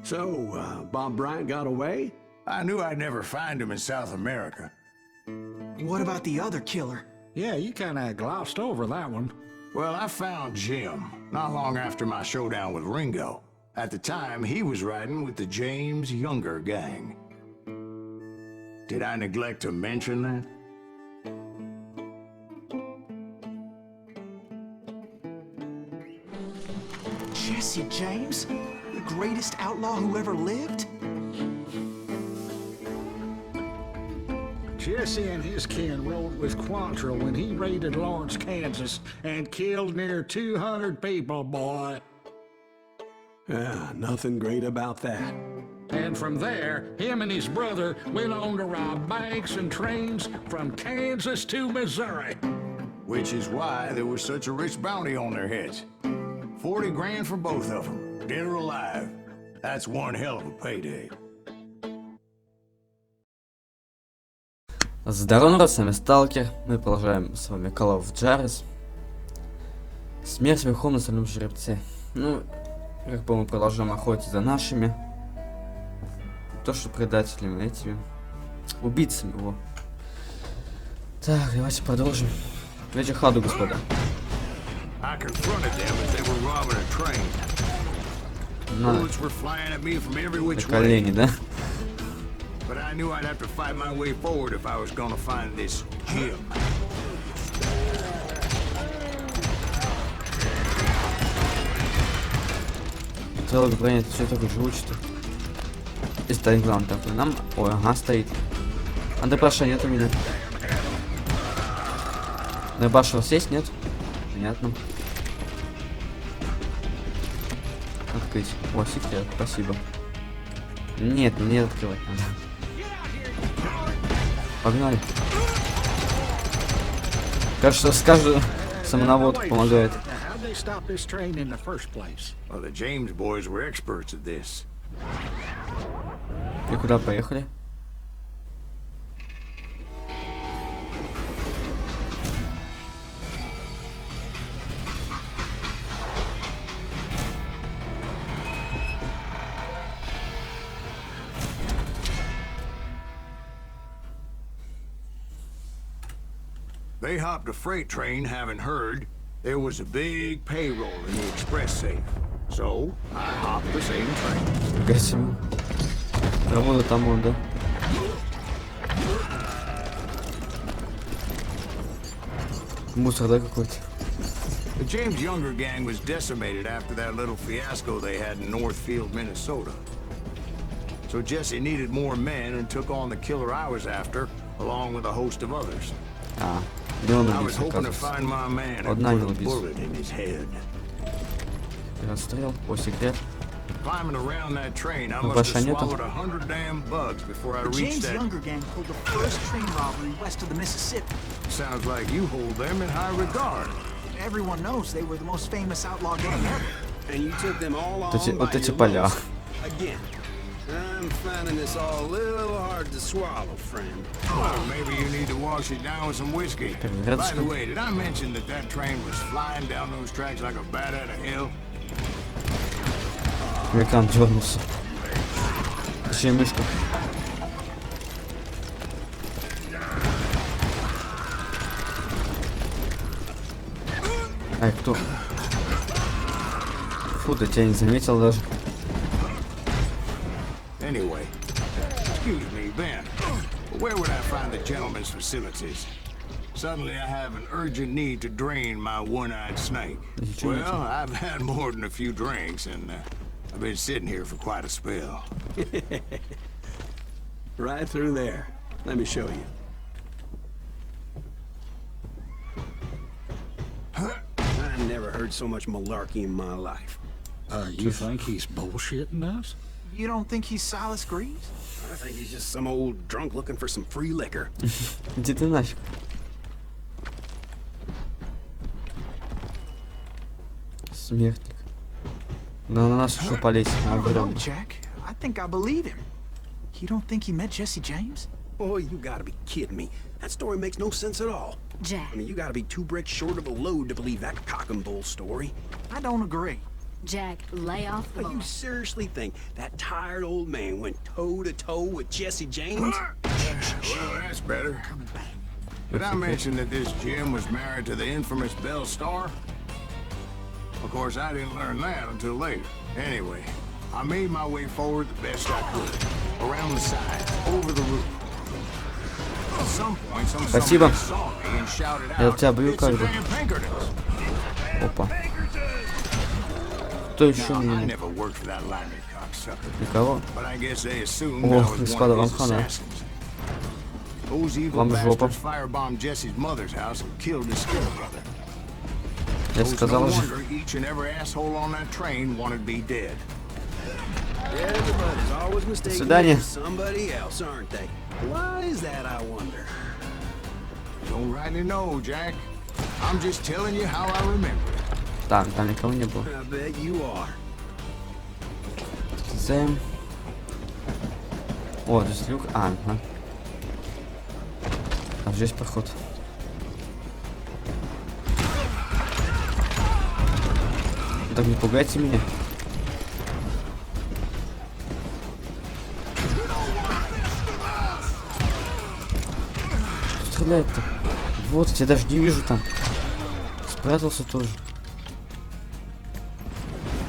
So, Bob Bryant got away? I knew I'd never find him in South America. What about the other killer? Yeah, you kinda glossed over that one. Well, I found Jim not long after my showdown with Ringo. At the time, he was riding with the James Younger gang. Did I neglect to mention that? Jesse James? The greatest outlaw who ever lived? Jesse and his kin rode with Quantrill when he raided Lawrence, Kansas, and killed near 200 people, boy. Yeah, nothing great about that. And from there, him and his brother went on to rob banks and trains from Kansas to Missouri. Which is why there was such a rich bounty on their heads. 40 grand for both of them, dead or alive. That's one hell of a payday. Здорово, народ, с вами Сталкер. Мы продолжаем с вами Call of Juarez. Смерть, верхом на стальном жеребце. Ну, как бы мы продолжаем охотиться за нашими. То, что предателями, этими убийцами его. Так, давайте продолжим. Вечер хаду, господа. На колени, да? But I knew I'd have to fight my way forward if I was gonna find this Jim. Целый бронет, все такое живучее-то. И стоит главное такой. Нам... Ой, ага, стоит. А Дебаша нет у меня. Дебаша у вас есть, нет? Понятно. Открыть. О, секрет, спасибо. Нет, мне открывать надо. Погнали. Кажется, с каждым самонаводку помогает. И куда поехали? They hopped a freight train, having heard there was a big payroll in the express safe. So, I hopped the same train. Гасим. Работа там он, да? Мусор, да, какой-то? The James Younger gang was decimated after that little fiasco they had in Northfield, Minnesota. So Jesse needed more men and took on the killer I was after, along with a host of others. I was hoping to find my man and put a bullet in his head. Расстрел, о, секрет. Climbing around that train, I must have swallowed 100 damn bugs before I reached that. The James Younger gang pulled the first train robbery west of the Mississippi. Sounds like you hold them in high regard. Everyone knows they were the most famous outlaw gang ever. And you took them all on Вот эти поля. Again. I'm finding this all a little hard to swallow, friend. Well, maybe you need to wash it down with some whiskey. By the way, did I mention that that train was flying down those tracks like a bat out of hell? Экран дернулся. Точнее, мышка. Ай, кто? Фу, да тебя не заметил даже. Anyway, excuse me, Ben. Where would I find the gentleman's facilities? Suddenly I have an urgent need to drain my one-eyed snake. Well, I've had more than a few drinks, and I've been sitting here for quite a spell. Right through there. Let me show you. I've never heard so much malarkey in my life. You think he's bullshitting us? You don't think he's Silas Greaves? I think he's just some old drunk looking for some free liquor. Иди ты нафиг. Смертник. Да на нас что полезть? No, Jack. I think I believe him. You don't think he met Jesse James? Boy, you gotta be kidding me. That story makes no sense at all. Jack. I mean, you gotta be 2 bricks short of a load to believe that cock and bull story. I don't agree. Jack, lay off the You boy. seriously think that tired old man went toe-to-toe with Jesse James? Well, that's better. Did I mention that this Jim was married to the infamous Belle Star? Of course, I didn't learn that until later. Anyway, I made my way forward the best I could. Around the side, over the roof. At some point, Спасибо. somebody saw me and shouted Я out, тебя бью "It's the как бы. damn Pinkertons!" Опа. Кто еще Now, I мне? never worked for that limey cocksucker, Никого? but I guess they assumed Ох, I was one господа, of вам his хана. assassins. Those evil Вам жопа. bastards firebombed Jesse's mother's house and killed his stepbrother. Я It was no сказал же. wonder each and every asshole on that train wanted me dead. Everybody's always mistaken свидания. for somebody else, aren't they? Why is that, I wonder? Don't rightly know, Jack. I'm just telling you how I remember it. Так, там никого не было. I bet you are. Сэм. О, здесь люк. Ага. А здесь проход. Так не пугайте меня. Что стреляет-то? Вот, я даже не вижу там. Спрятался тоже.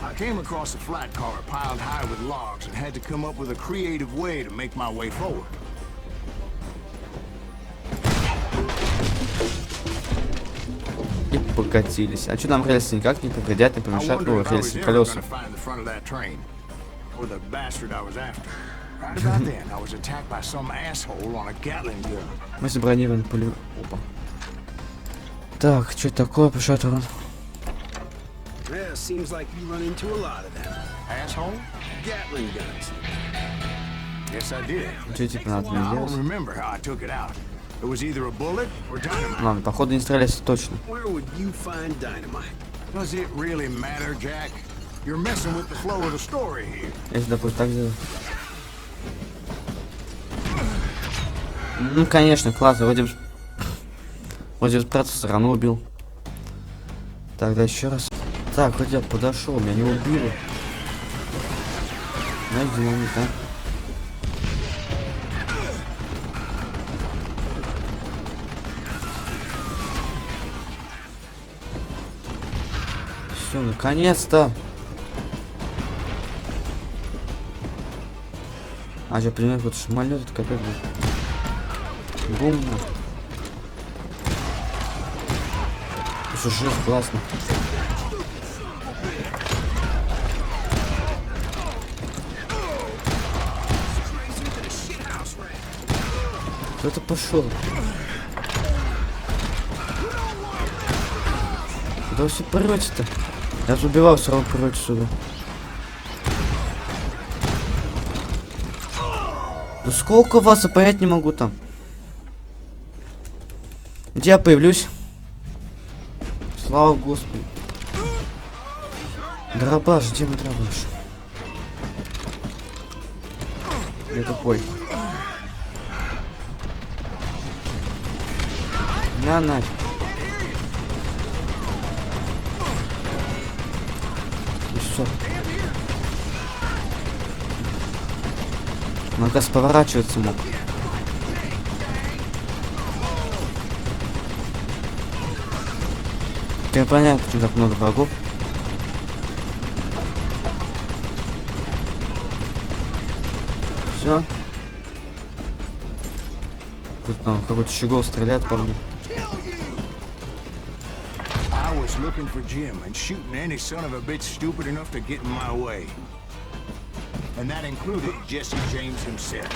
I came across a flat car piled high with logs and had to come up with a creative way to make my way forward. И покатились. А что нам рельсы никак не повредят, не I помешают? wondered О, if I was рельсы, ever колеса. gonna find the front of that train, or the bastard I was after. Right about then, I was attacked by some asshole on a Gatling gun. Мы забронированы пулю. Опа. Так, что это такое? Пошёт урон. Yeah, seems like you run into a lot of them. Asshole? Gatling guns. Yes, I did. Что типа надо мне I don't делать? remember how I took it out. It was either a bullet or dynamite. Ладно, походу не стрелялись точно. Where would you find dynamite? Does it really matter, Jack? You're messing with the flow of the story here. Если, допустим, так сделать. Ну, конечно, классно. Вроде процессор рано убил. Тогда еще раз. Так, хоть я подошел, меня не убили. Найдем, да? Все, наконец-то. А я понимаю, вот самолет, это капец. Бум. Все жив, классно. Кто это пошел? Куда вы все прете-то? Я же убивал, все равно прочь сюда. Ну сколько вас, я понять не могу там. Где я появлюсь? Слава Господу. Дробаш, где мой дробаш? Я тупой. На нафиг. И все. Наказ поворачиваться мог. Я понятно, почему так много врагов. Все. Тут там какой-то щегол стреляет по мне. I was looking for Jim and shooting any son of a bitch stupid enough to get in my way. And that included Jesse James himself.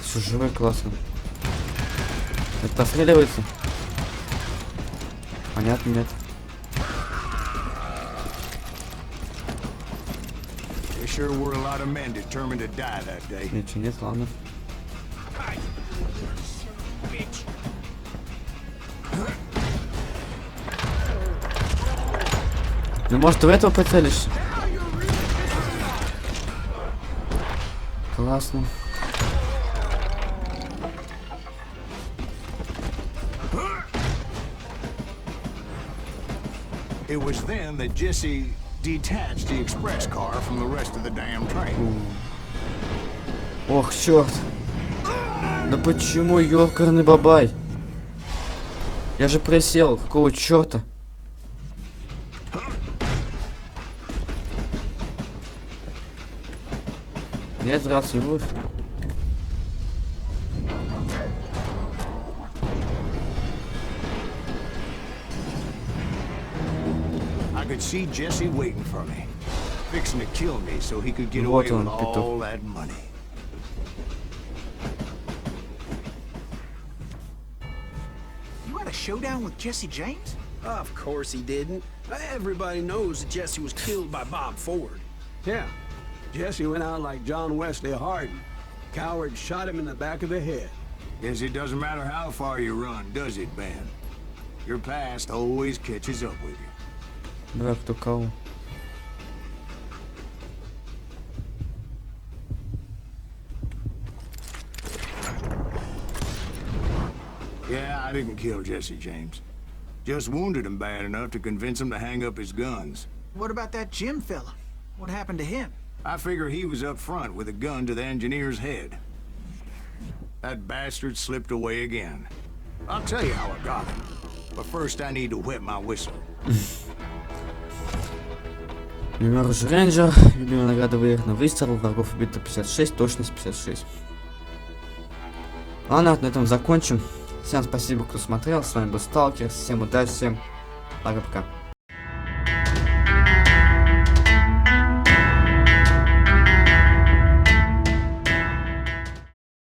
Все живой, классно. Это постреливается? Понятно, нет. There sure were a lot of men determined to die that day. Ничего нет, ладно. Ну, может, ты в этого прицелишься? Классно. It was then that Jesse detached the express car from the rest of the damn train. Ох, черт. Да почему, ёкарный бабай? Я же присел, какого черта? Я драться не буду. I could see Jesse waiting for me, fixing to kill me so he could get away with all that money. You had a showdown with Jesse James? Of course he didn't. Everybody knows that Jesse was killed by Bob Ford. Yeah. Jesse went out like John Wesley Hardin. Coward shot him in the back of the head. Guess it doesn't matter how far you run, does it, Ben? Your past always catches up with you. Да, кто кого? Yeah, I didn't kill Jesse James. Just wounded him bad enough to convince him to hang up his guns. What about that Jim fella? What happened to him? I figure he was up front with a gun to the engineer's head. That bastard slipped away again. I'll tell you how I got him. But first I need to wet my whistle. Juarez Ranger, любимая награда выиграна, выстрел, врагов убито 56, точность 56. Ладно, на этом закончим. Всем спасибо, кто смотрел, с вами был Сталкер, всем удачи, всем пока-пока.